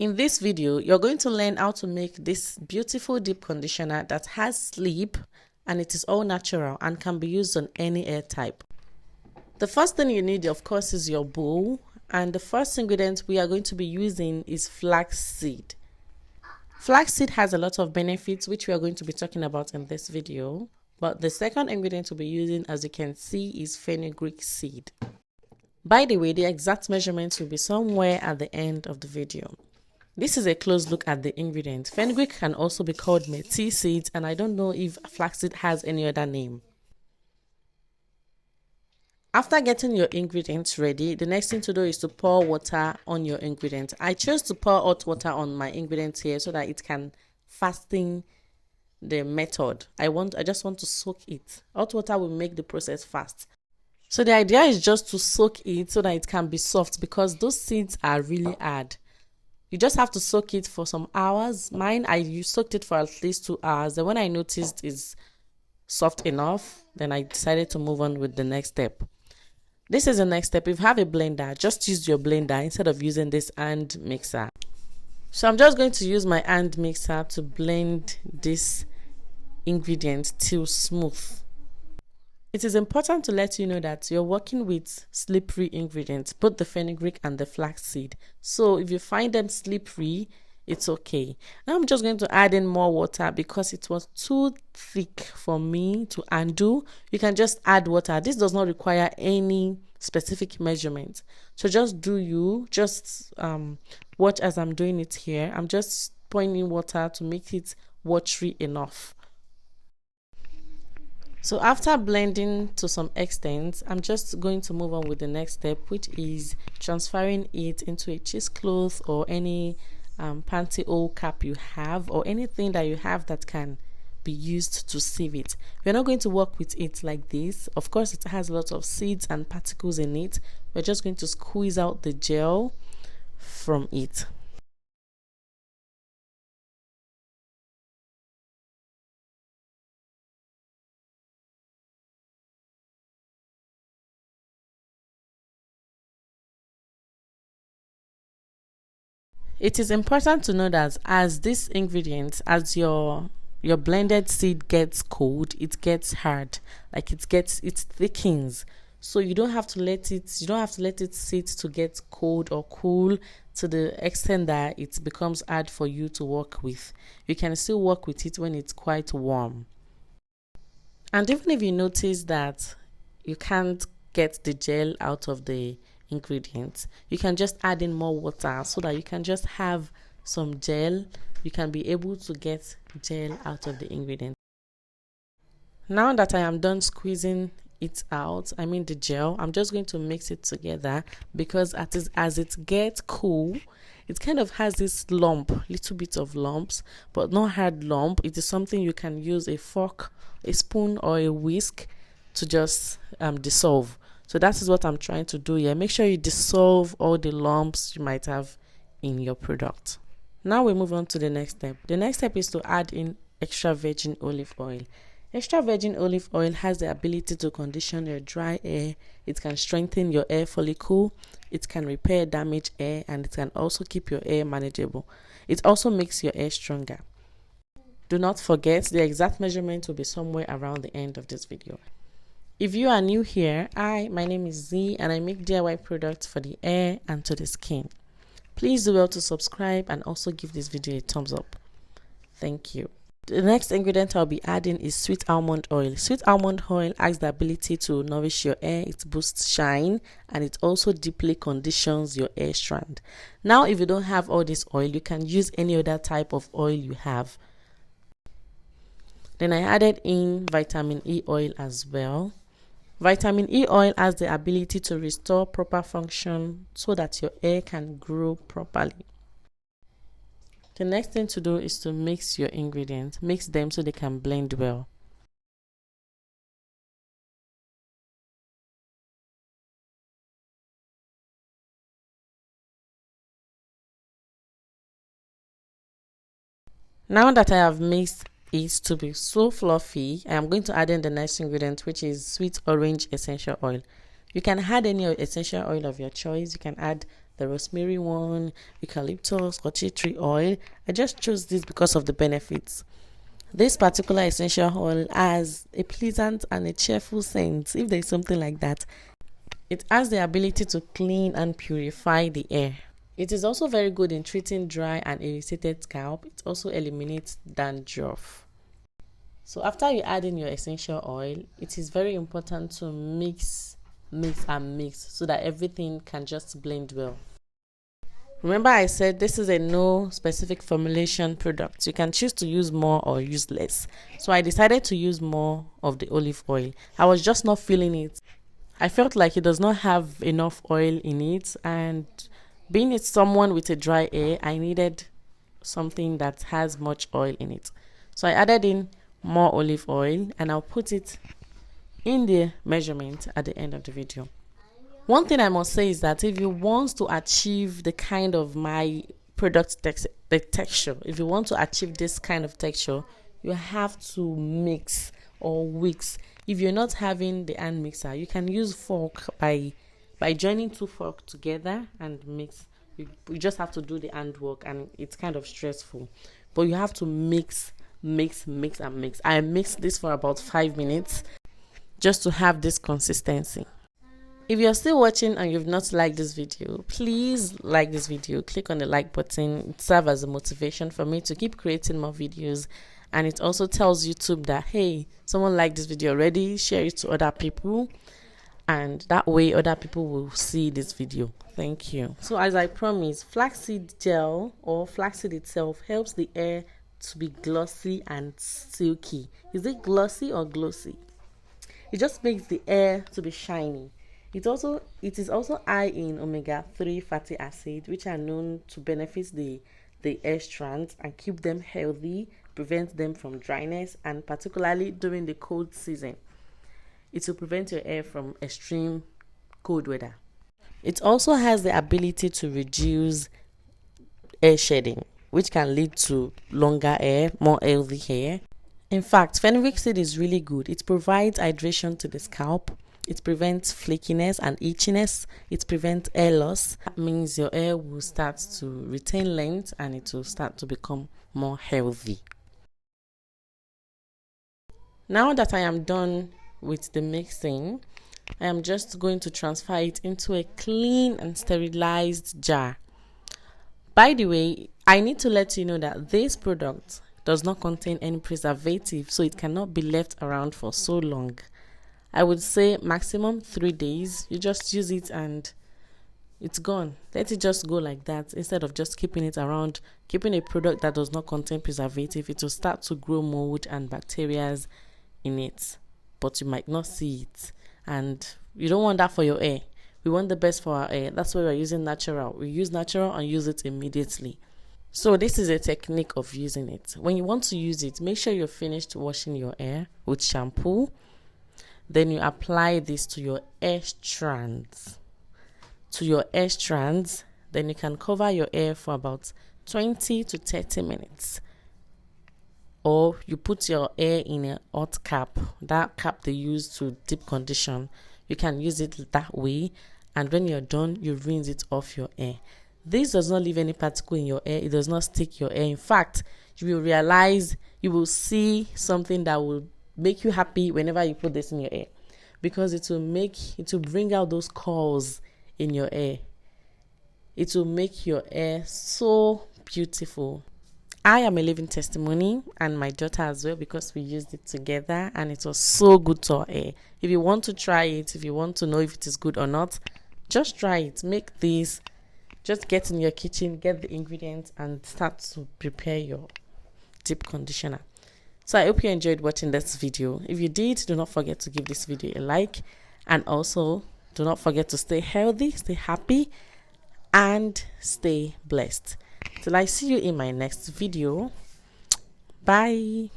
In this video, you're going to learn how to make this beautiful deep conditioner that has sleep, and it is all natural and can be used on any hair type. The first thing you need, of course, is your bowl, and the first ingredient we are going to be using is flaxseed. Flaxseed has a lot of benefits which we are going to be talking about in this video, but the second ingredient we'll be using, as you can see, is fenugreek seed. By the way, the exact measurements will be somewhere at the end of the video. This is a close look at the ingredients. Fenugreek can also be called métis seeds, and I don't know if flaxseed has any other name. After getting your ingredients ready, the next thing to do is to pour water on your ingredients. I chose to pour hot water on my ingredients here so that it can fasten the method. I just want to soak it. Hot water will make the process fast. So the idea is just to soak it so that it can be soft, because those seeds are really hard. You just have to soak it for some hours. Mine, I soaked it for at least 2 hours. Then when I noticed it's soft enough, then I decided to move on with the next step. This is the next step. If you have a blender, just use your blender instead of using this hand mixer. So I'm just going to use my hand mixer to blend this ingredient till smooth. It is important to let you know that you're working with slippery ingredients, both the fenugreek and the flaxseed. So if you find them slippery, it's okay. Now I'm just going to add in more water because it was too thick for me to undo. You can just add water. This does not require any specific measurement. So just watch as I'm doing it here. I'm just pouring in water to make it watery enough. So after blending to some extent, I'm just going to move on with the next step, which is transferring it into a cheesecloth or any panty hole cap you have, or anything that you have that can be used to sieve it. We're not going to work with it like this. Of course, it has a lot of seeds and particles in it. We're just going to squeeze out the gel from it. It is important to know that as this ingredient, as your blended seed gets cold, it gets hard, like it thickens. So you don't have to let it sit to get cold or cool to the extent that it becomes hard for you to work with. You can still work with it when it's quite warm. And even if you notice that you can't get the gel out of the ingredients, you can just add in more water so that you can just have some gel. You can be able to get gel out of the ingredients. Now that I am done squeezing it out, I mean the gel, I'm just going to mix it together, because as it gets cool, it kind of has this little bit of lumps, but not hard lump. It is something you can use a fork, a spoon, or a whisk to just dissolve. So that is what I'm trying to do here. Make sure you dissolve all the lumps you might have in your product. Now we move on to the next step. The next step is to add in extra virgin olive oil. Extra virgin olive oil has the ability to condition your dry hair. It can strengthen your hair follicle. It can repair damaged hair, and it can also keep your hair manageable. It also makes your hair stronger. Do not forget, the exact measurement will be somewhere around the end of this video. If you are new here, my name is Z, and I make DIY products for the hair and to the skin. Please do well to subscribe and also give this video a thumbs up. Thank you. The next ingredient I'll be adding is sweet almond oil. Sweet almond oil has the ability to nourish your hair, it boosts shine, and it also deeply conditions your hair strand. Now, if you don't have all this oil, you can use any other type of oil you have. Then I added in vitamin E oil as well. Vitamin E oil has the ability to restore proper function so that your hair can grow properly. The next thing to do is to mix your ingredients. Mix them so they can blend well. Now that I have mixed it to be so fluffy, I am going to add in the next ingredient, which is sweet orange essential oil. You can add any essential oil of your choice. You can add the rosemary one, eucalyptus or tea tree oil. I just chose this because of the benefits. This particular essential oil has a pleasant and a cheerful scent, if there's something like that. It has the ability to clean and purify the air. It is also very good in treating dry and irritated scalp. It also eliminates dandruff. So after you add in your essential oil, it is very important to mix so that everything can just blend well. Remember I said this is a no specific formulation product. You can choose to use more or use less. So I decided to use more of the olive oil. I was just not feeling it. I felt like it does not have enough oil in it, and being it someone with a dry hair, I needed something that has much oil in it. So I added in more olive oil, and I'll put it in the measurement at the end of the video. One thing I must say is that if you want to achieve the kind of my product the texture, if you want to achieve this kind of texture, you have to mix or whisk. If you're not having the hand mixer, you can use fork by joining two forks together and mix. You just have to do the hand work, and it's kind of stressful, but you have to mix. I mixed this for about 5 minutes just to have this consistency. If you're still watching and you've not liked this video, please like this video. Click on the like button. It serves as a motivation for me to keep creating more videos, and it also tells YouTube that, hey, someone liked this video already. Share it to other people, and that way other people will see this video. Thank you. So as I promised, flaxseed gel or flaxseed itself helps the hair to be glossy and silky. Is it glossy or glossy? It just makes the hair to be shiny. It is also high in omega-3 fatty acid, which are known to benefit the hair strands and keep them healthy, prevent them from dryness, and particularly during the cold season. It will prevent your hair from extreme cold weather. It also has the ability to reduce hair shedding, which can lead to longer hair, more healthy hair. In fact, fenugreek seed is really good. It provides hydration to the scalp. It prevents flakiness and itchiness. It prevents hair loss. That means your hair will start to retain length and it will start to become more healthy. Now that I am done with the mixing, I am just going to transfer it into a clean and sterilized jar. By the way, I need to let you know that this product does not contain any preservative, so it cannot be left around for so long. I would say maximum 3 days. You just use it and it's gone. Let it just go like that instead of just keeping it around. Keeping a product that does not contain preservative, it will start to grow mold and bacteria in it, but you might not see it, and you don't want that for your hair. We want the best for our hair. That's why we're using natural. We use natural and use it immediately. So this is a technique of using it. When you want to use it, make sure you're finished washing your hair with shampoo. Then you apply this to your hair strands. Then you can cover your hair for about 20 to 30 minutes. Or you put your hair in a hot cap, that cap they use to deep condition. You can use it that way, and when you're done, you rinse it off your hair. This does not leave any particle in your hair. It does not stick your hair. In fact, you will see something that will make you happy whenever you put this in your hair, because it will bring out those curls in your hair. It will make your hair so beautiful. I am a living testimony, and my daughter as well, because we used it together and it was so good to our hair. If you want to try it, if you want to know if it is good or not, just try it. Make this. Just get in your kitchen, get the ingredients, and start to prepare your deep conditioner. So I hope you enjoyed watching this video. If you did, do not forget to give this video a like, and also do not forget to stay healthy, stay happy, and stay blessed. Till I see you in my next video. Bye.